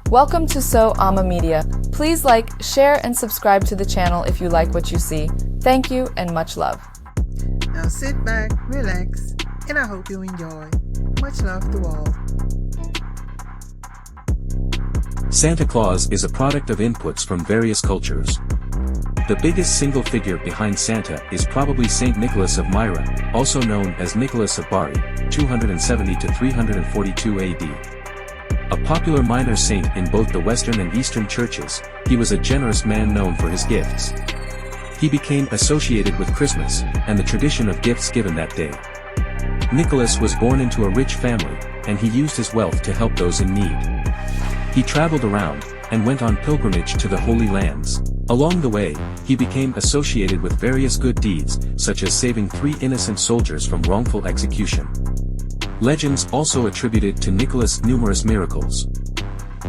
Welcome to AmA Media. Please like, share, and subscribe to the channel if you like what you see. Thank you and much love. Now sit back, relax, and I hope you enjoy. Much love to all. Santa Claus is a product of inputs from various cultures. The biggest single figure behind Santa is probably Saint Nicholas of Myra, also known as Nicholas of Bari, 270 to 342 AD. A popular minor saint in both the Western and Eastern churches, he was a generous man known for his gifts. He became associated with Christmas, and the tradition of gifts given that day. Nicholas was born into a rich family, and he used his wealth to help those in need. He traveled around, and went on pilgrimage to the Holy Lands. Along the way, he became associated with various good deeds, such as saving 3 innocent soldiers from wrongful execution. Legends also attributed to Nicholas numerous miracles.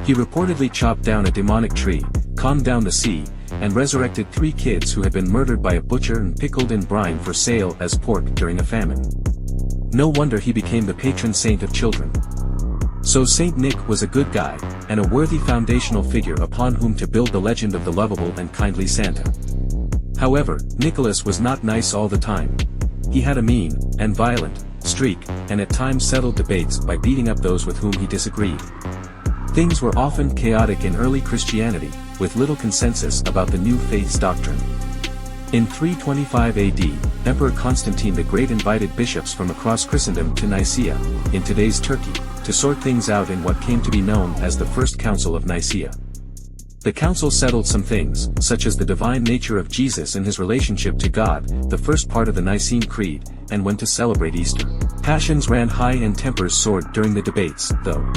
He reportedly chopped down a demonic tree, calmed down the sea, and resurrected 3 kids who had been murdered by a butcher and pickled in brine for sale as pork during a famine. No wonder he became the patron saint of children. So Saint Nick was a good guy, and a worthy foundational figure upon whom to build the legend of the lovable and kindly Santa. However, Nicholas was not nice all the time. He had a mean, and violent, streak, and at times settled debates by beating up those with whom he disagreed. Things were often chaotic in early Christianity, with little consensus about the new faith's doctrine. In 325 AD, Emperor Constantine the Great invited bishops from across Christendom to Nicaea, in today's Turkey, to sort things out in what came to be known as the First Council of Nicaea. The council settled some things, such as the divine nature of Jesus and his relationship to God, the first part of the Nicene Creed, and when to celebrate Easter. Passions ran high and tempers soared during the debates, though.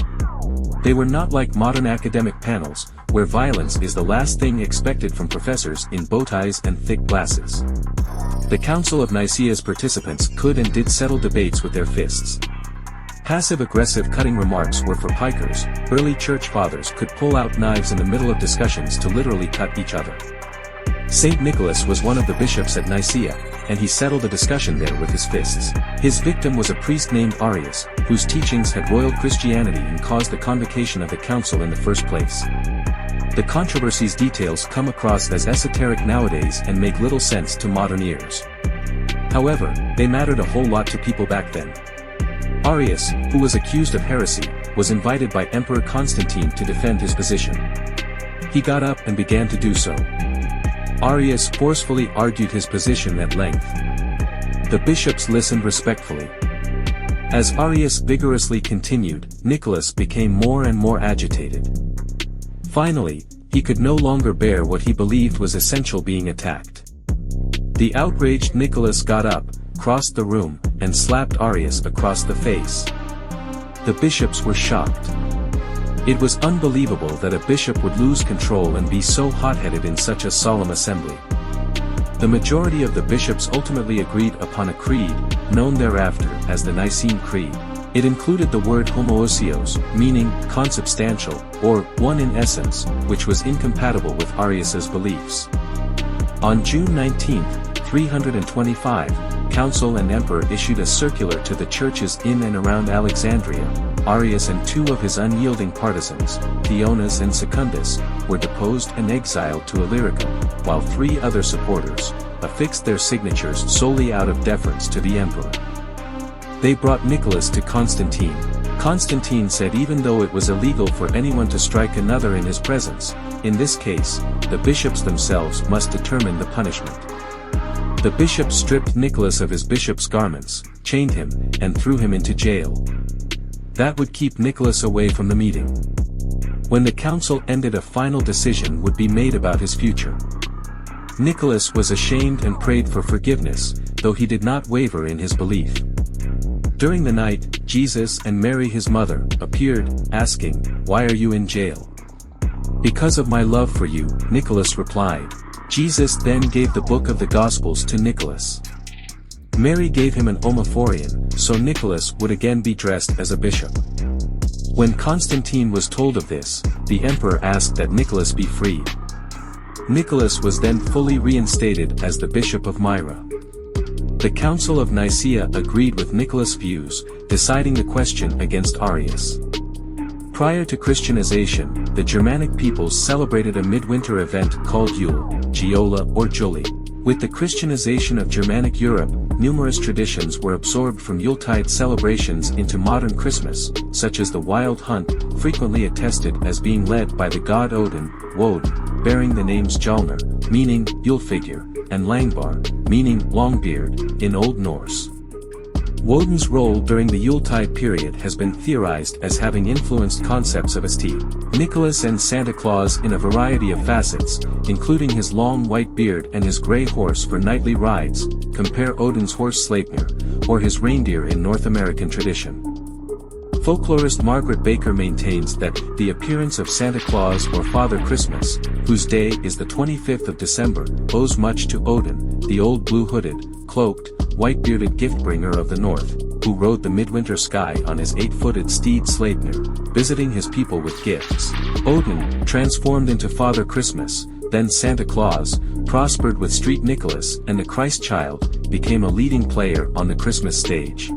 They were not like modern academic panels, where violence is the last thing expected from professors in bow ties and thick glasses. The Council of Nicaea's participants could and did settle debates with their fists. Passive-aggressive cutting remarks were for pikers. Early church fathers could pull out knives in the middle of discussions to literally cut each other. Saint Nicholas was one of the bishops at Nicaea, and he settled a discussion there with his fists. His victim was a priest named Arius, whose teachings had roiled Christianity and caused the convocation of the council in the first place. The controversy's details come across as esoteric nowadays and make little sense to modern ears. However, they mattered a whole lot to people back then. Arius, who was accused of heresy, was invited by Emperor Constantine to defend his position. He got up and began to do so. Arius forcefully argued his position at length. The bishops listened respectfully. As Arius vigorously continued, Nicholas became more and more agitated. Finally, he could no longer bear what he believed was essential being attacked. The outraged Nicholas got up, crossed the room, and slapped Arius across the face. The bishops were shocked. It was unbelievable that a bishop would lose control and be so hot-headed in such a solemn assembly. The majority of the bishops ultimately agreed upon a creed, known thereafter as the Nicene Creed. It included the word homoousios, meaning consubstantial, or one in essence, which was incompatible with Arius's beliefs. On June 19, 325, Council and Emperor issued a circular to the churches in and around Alexandria. Arius and 2 of his unyielding partisans, Theonas and Secundus, were deposed and exiled to Illyricum, while 3 other supporters affixed their signatures solely out of deference to the emperor. They brought Nicholas to Constantine. Constantine said even though it was illegal for anyone to strike another in his presence, in this case, the bishops themselves must determine the punishment. The bishops stripped Nicholas of his bishop's garments, chained him, and threw him into jail. That would keep Nicholas away from the meeting. When the council ended, a final decision would be made about his future. Nicholas was ashamed and prayed for forgiveness, though he did not waver in his belief. During the night, Jesus and Mary his mother appeared, asking, "Why are you in jail?" "Because of my love for you," Nicholas replied. Jesus then gave the book of the Gospels to Nicholas. Mary gave him an omophorion, so Nicholas would again be dressed as a bishop. When Constantine was told of this, the emperor asked that Nicholas be freed. Nicholas was then fully reinstated as the bishop of Myra. The Council of Nicaea agreed with Nicholas' views, deciding the question against Arius. Prior to Christianization, the Germanic peoples celebrated a midwinter event called Yule, Giola or Joli. With the Christianization of Germanic Europe, numerous traditions were absorbed from Yuletide celebrations into modern Christmas, such as the wild hunt, frequently attested as being led by the god Odin, Wod, bearing the names Jalnir, meaning Yule figure, and Langbar, meaning Longbeard, in Old Norse. Woden's role during the Yuletide period has been theorized as having influenced concepts of St. Nicholas and Santa Claus in a variety of facets, including his long white beard and his gray horse for nightly rides, compare Odin's horse Sleipnir, or his reindeer in North American tradition. Folklorist Margaret Baker maintains that the appearance of Santa Claus or Father Christmas, whose day is the 25th of December, owes much to Odin, the old blue-hooded, cloaked, white-bearded gift-bringer of the north, who rode the midwinter sky on his 8-footed steed Sleipnir, visiting his people with gifts. Odin, transformed into Father Christmas, then Santa Claus, prospered with Street Nicholas, and the Christ child, became a leading player on the Christmas stage.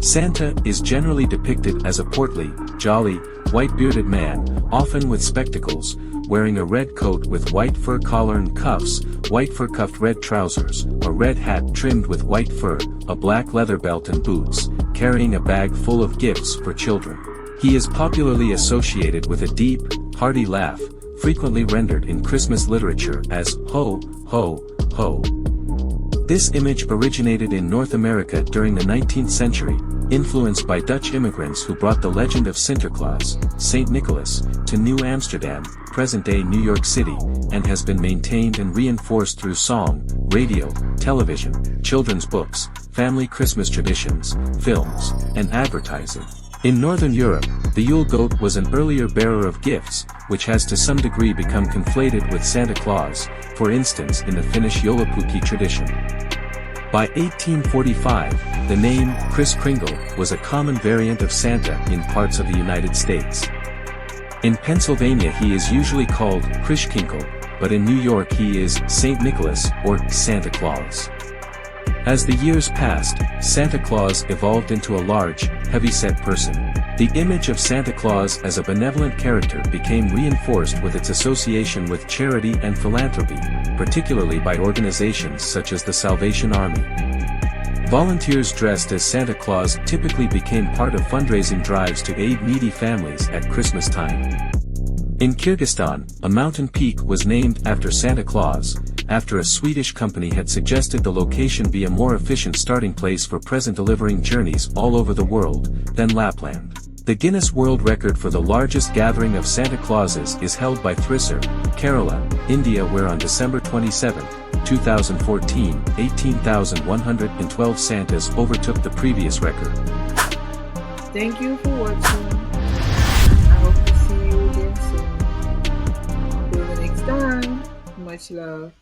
Santa is generally depicted as a portly, jolly, white-bearded man, often with spectacles, wearing a red coat with white fur collar and cuffs, white fur-cuffed red trousers, a red hat trimmed with white fur, a black leather belt and boots, carrying a bag full of gifts for children. He is popularly associated with a deep, hearty laugh, frequently rendered in Christmas literature as ho, ho, ho. This image originated in North America during the 19th century, influenced by Dutch immigrants who brought the legend of Sinterklaas, St. Nicholas, to New Amsterdam, present-day New York City, and has been maintained and reinforced through song, radio, television, children's books, family Christmas traditions, films, and advertising. In Northern Europe, the Yule goat was an earlier bearer of gifts, which has to some degree become conflated with Santa Claus, for instance in the Finnish joulupukki tradition. By 1845, the name Kris Kringle was a common variant of Santa in parts of the United States. In Pennsylvania he is usually called Christkinkle, but in New York he is St. Nicholas or Santa Claus. As the years passed, Santa Claus evolved into a large, heavy-set person. The image of Santa Claus as a benevolent character became reinforced with its association with charity and philanthropy, particularly by organizations such as the Salvation Army. Volunteers dressed as Santa Claus typically became part of fundraising drives to aid needy families at Christmas time. In Kyrgyzstan, a mountain peak was named after Santa Claus, after a Swedish company had suggested the location be a more efficient starting place for present delivering journeys all over the world than Lapland. The Guinness World Record for the largest gathering of Santa Clauses is held by Thrissur, Kerala, India, where on December 27, 2014, 18,112 Santas overtook the previous record. Thank you for watching. I hope to see you again soon. Until the next time, much love.